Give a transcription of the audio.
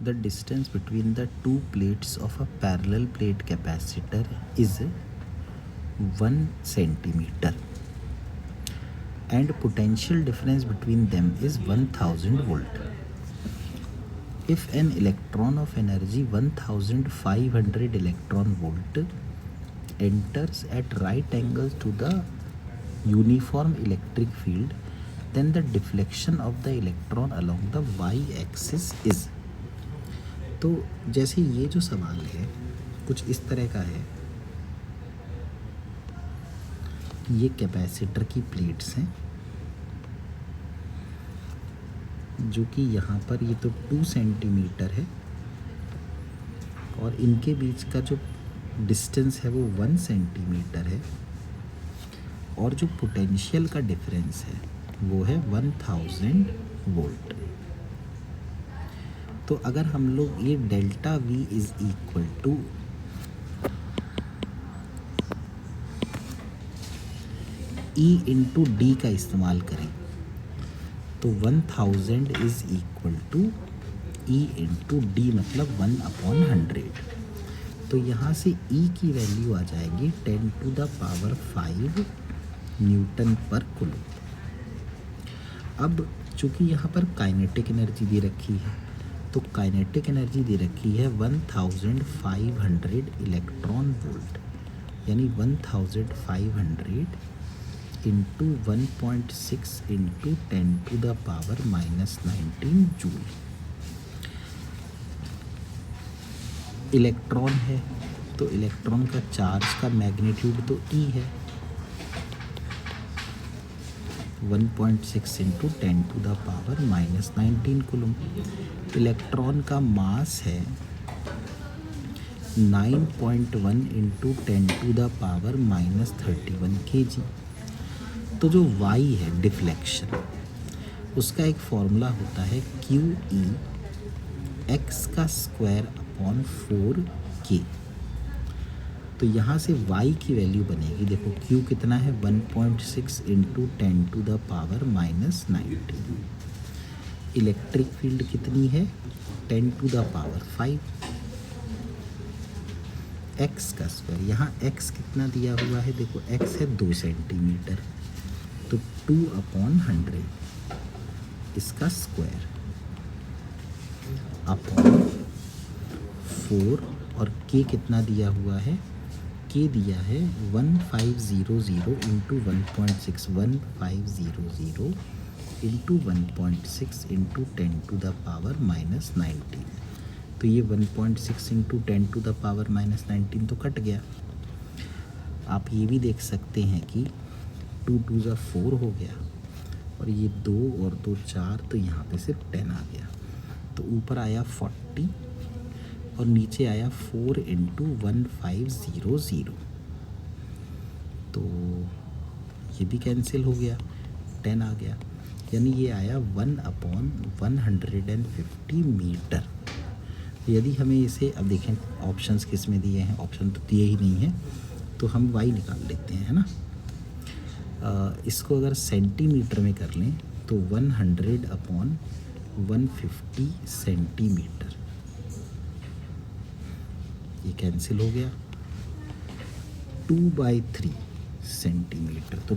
the distance between the two plates of a parallel plate capacitor is 1 centimeter and potential difference between them is 1000 volt. If an electron of energy 1500 electron volt enters at right angles to the uniform electric field, then the deflection of the electron along the y-axis is. तो जैसे ये जो सवाल है कुछ इस तरह का है, ये कैपेसिटर की प्लेट्स हैं जो कि यहाँ पर ये तो 2 सेंटीमीटर है और इनके बीच का जो डिस्टेंस है वो 1 सेंटीमीटर है और जो पोटेंशियल का डिफरेंस है वो है 1000 वोल्ट। तो अगर हम लोग ये delta V is equal to E into D का इस्तेमाल करें तो 1000 is equal to E into D मतलब 1/100। तो यहाँ से E की वैल्यू आ जाएगी 10 टू द पावर 5 न्यूटन पर कूलम। अब चूँकि यहाँ पर काइनेटिक एनर्जी दे रखी है तो काइनेटिक एनर्जी दे रखी है 1500 इलेक्ट्रॉन वोल्ट, यानी 1500 into 1.6 into 10 to the power -19 joule. Electron है तो इलेक्ट्रॉन का चार्ज का मैग्नीट्यूड तो E है, 1.6 into 10 to the power -19 coulomb. Electron का मास है 9.1 into 10 to the power -31 kg। तो जो y है डिफ्लेक्शन, उसका एक फॉर्मूला होता है QE x का स्क्वायर अपॉन 4k। तो यहाँ से y की वैल्यू बनेगी, देखो Q कितना है 1.6 into 10 to the power -19। Electric field कितनी है 10 टू द पावर 5, x का स्क्वायर, यहाँ x कितना दिया हुआ है, देखो x है 2 सेंटीमीटर तो 2/100 इसका स्क्वायर अपॉन 4 और k कितना दिया हुआ है, k दिया है 1500 into 1.6, 1500 into 1.6 into 10 to the power -19। तो ये 1.6 इंटू 10 टू द पावर -19 तो कट गया। आप ये भी देख सकते हैं कि 2 2 ज़ा 4 हो गया और ये 2 और 2 4, तो यहाँ पे सिर्फ 10 आ गया। तो ऊपर आया 40 और नीचे आया 4 इंटू 1500, तो ये भी कैंसिल हो गया, 10 आ गया, यानी ये आया 1/150 मीटर। यदि हमें इसे, अब देखें ऑप्शंस किस में दिए हैं, ऑप्शन तो दिए ही नहीं है, तो हम y निकाल लेते हैं, है ना। इसको अगर सेंटीमीटर में कर लें तो 100/150 सेंटीमीटर, ये कैंसिल हो गया, 2/3 सेंटीमीटर। तो